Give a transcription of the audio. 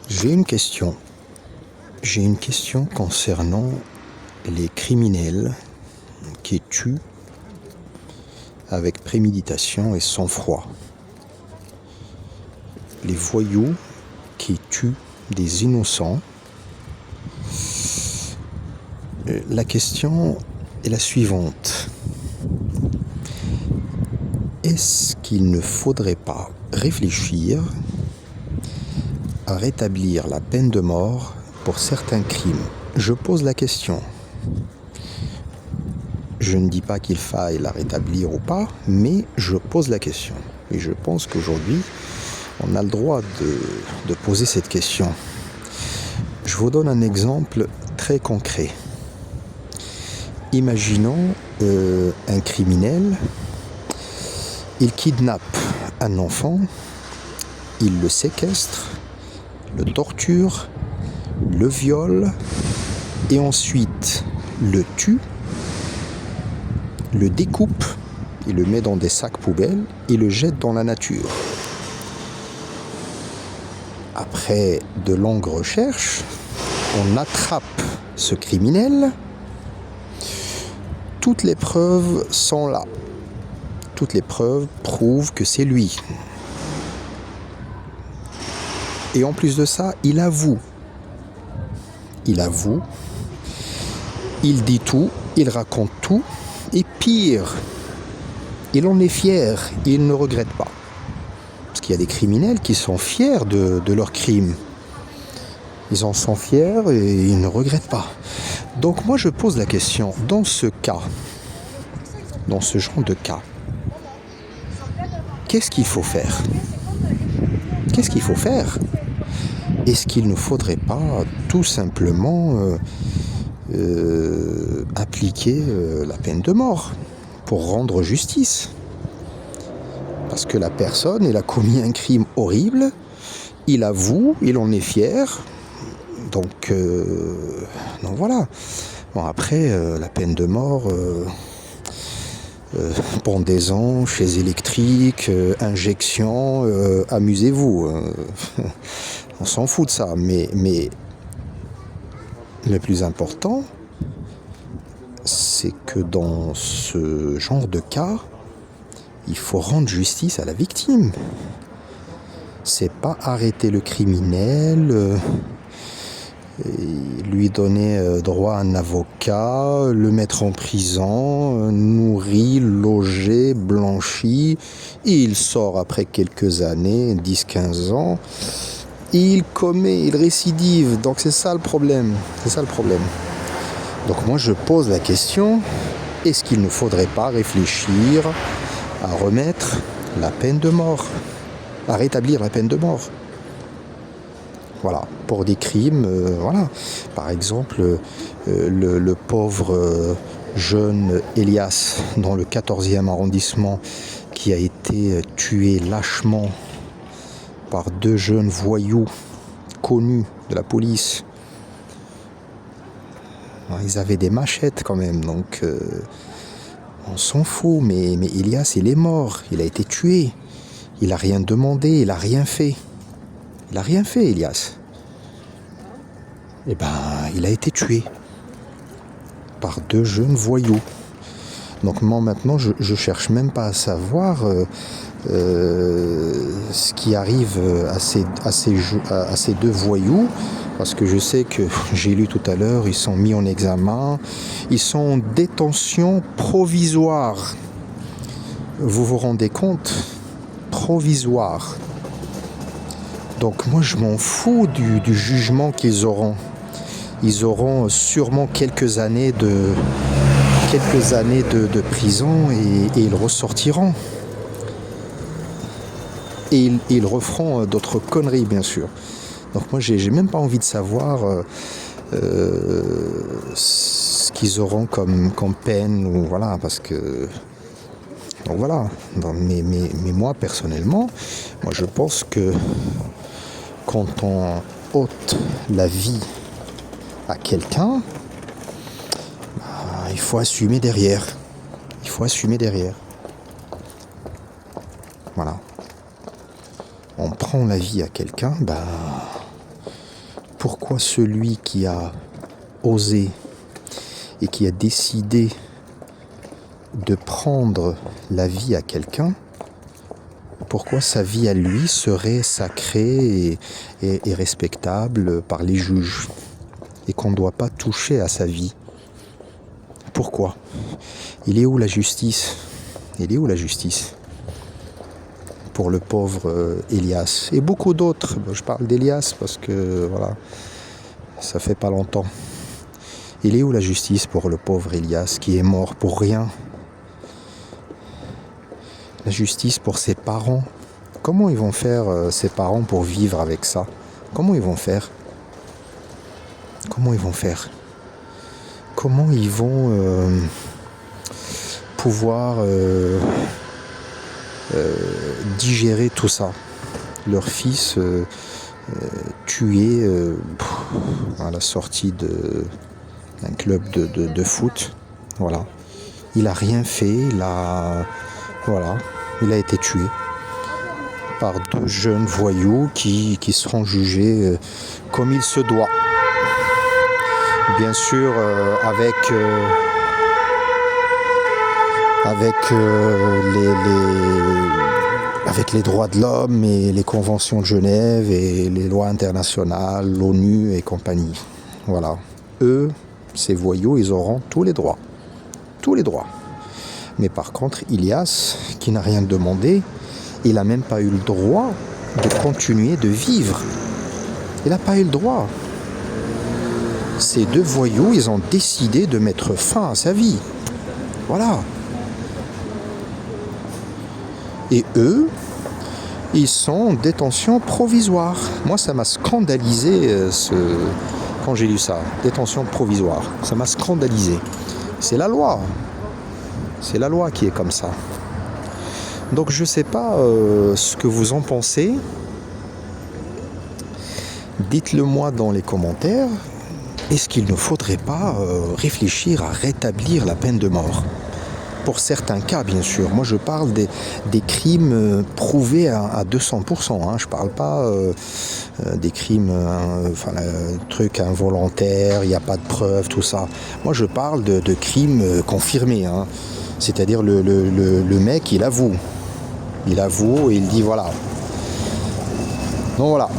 J'ai une question. J'ai une question concernant les criminels qui tuent avec préméditation et sang-froid. Les voyous qui tuent des innocents. La question est la suivante. Est-ce qu'il ne faudrait pas réfléchir à rétablir la peine de mort pour certains crimes? Je pose la question. Je ne dis pas qu'il faille la rétablir ou pas, mais je pose la question. Et je pense qu'aujourd'hui, on a le droit de poser cette question. Je vous donne un exemple très concret. Imaginons un criminel, il kidnappe un enfant, il le séquestre, le torture, le viole et ensuite le tue, le découpe, il le met dans des sacs poubelles et le jette dans la nature. Après de longues recherches, on attrape ce criminel. Toutes les preuves sont là. Toutes les preuves prouvent que c'est lui. Et en plus de ça, il avoue. Il avoue. Il dit tout. Il raconte tout. Et pire, il en est fier. Il ne regrette pas. Parce qu'il y a des criminels qui sont fiers de leurs crimes. Ils en sont fiers et ils ne regrettent pas. Donc moi je pose la question, dans ce cas, dans ce genre de cas, qu'est-ce qu'il faut faire? Qu'est-ce qu'il faut faire? Est-ce qu'il ne faudrait pas tout simplement appliquer la peine de mort pour rendre justice? Parce que la personne, elle a commis un crime horrible, il avoue, il en est fier, donc voilà. Bon, après, la peine de mort, pendaison, chaise électrique, injection, amusez-vous. On s'en fout de ça, mais le plus important, c'est que dans ce genre de cas, il faut rendre justice à la victime. C'est pas arrêter le criminel, lui donner droit à un avocat, le mettre en prison, nourri, logé, blanchi, et il sort après quelques années, 10-15 ans, et il récidive. Donc c'est ça le problème. C'est ça le problème. Donc moi je pose la question, est-ce qu'il ne faudrait pas réfléchir à remettre la peine de mort, à rétablir la peine de mort? Voilà, pour des crimes, voilà. Par exemple, le pauvre jeune Elias, dans le 14e arrondissement, qui a été tué lâchement par deux jeunes voyous connus de la police. Ils avaient des machettes quand même, donc on s'en fout, mais Elias, il est mort, il a été tué. Il n'a rien demandé, il n'a rien fait. Il n'a rien fait, Elias. Eh ben, il a été tué par deux jeunes voyous. Donc moi maintenant, je cherche même pas à savoir ce qui arrive à ces deux voyous, parce que je sais que, j'ai lu tout à l'heure, ils sont mis en examen, ils sont en détention provisoire. Vous vous rendez compte? Provisoire. Donc moi je m'en fous du jugement qu'ils auront. Ils auront sûrement quelques années de prison et ils ressortiront. Et ils referont d'autres conneries, bien sûr. Donc moi j'ai même pas envie de savoir ce qu'ils auront comme peine, ou voilà, parce que... Donc voilà. Mais moi personnellement, moi je pense que quand on ôte la vie à quelqu'un, il faut assumer derrière. Il faut assumer derrière. Voilà. On prend la vie à quelqu'un, pourquoi celui qui a osé et qui a décidé de prendre la vie à quelqu'un, pourquoi sa vie à lui serait sacrée et respectable par les juges et qu'on ne doit pas toucher à sa vie? Pourquoi? Il est où la justice? Il est où la justice pour le pauvre Elias et beaucoup d'autres? Je parle d'Elias parce que voilà, ça fait pas longtemps. Il est où la justice pour le pauvre Elias qui est mort pour rien? La justice pour ses parents. Comment ils vont faire ses parents pour vivre avec ça? Comment ils vont faire? Comment ils vont faire? Comment ils vont pouvoir digérer tout ça? Leur fils tué à la sortie d'un club de foot. Voilà. Il a rien fait, il a été tué par deux jeunes voyous qui seront jugés comme il se doit. Bien sûr, avec les droits de l'homme et les conventions de Genève et les lois internationales, l'ONU et compagnie. Voilà. Eux, ces voyous, ils auront tous les droits. Tous les droits. Mais par contre, Elias, qui n'a rien demandé, il n'a même pas eu le droit de continuer de vivre. Il n'a pas eu le droit. Ces deux voyous, ils ont décidé de mettre fin à sa vie. Voilà. Et eux, ils sont en détention provisoire. Moi, ça m'a scandalisé quand j'ai lu ça. Détention provisoire. Ça m'a scandalisé. C'est la loi. C'est la loi qui est comme ça. Donc je ne sais pas ce que vous en pensez. Dites-le moi dans les commentaires. Est-ce qu'il ne faudrait pas réfléchir à rétablir la peine de mort? Pour certains cas, bien sûr. Moi, je parle des crimes prouvés à 200%. Je ne parle pas des crimes, trucs involontaires, il n'y a pas de preuves, tout ça. Moi, je parle de crimes confirmés. C'est-à-dire le mec, il avoue. Il avoue et il dit voilà. Donc voilà.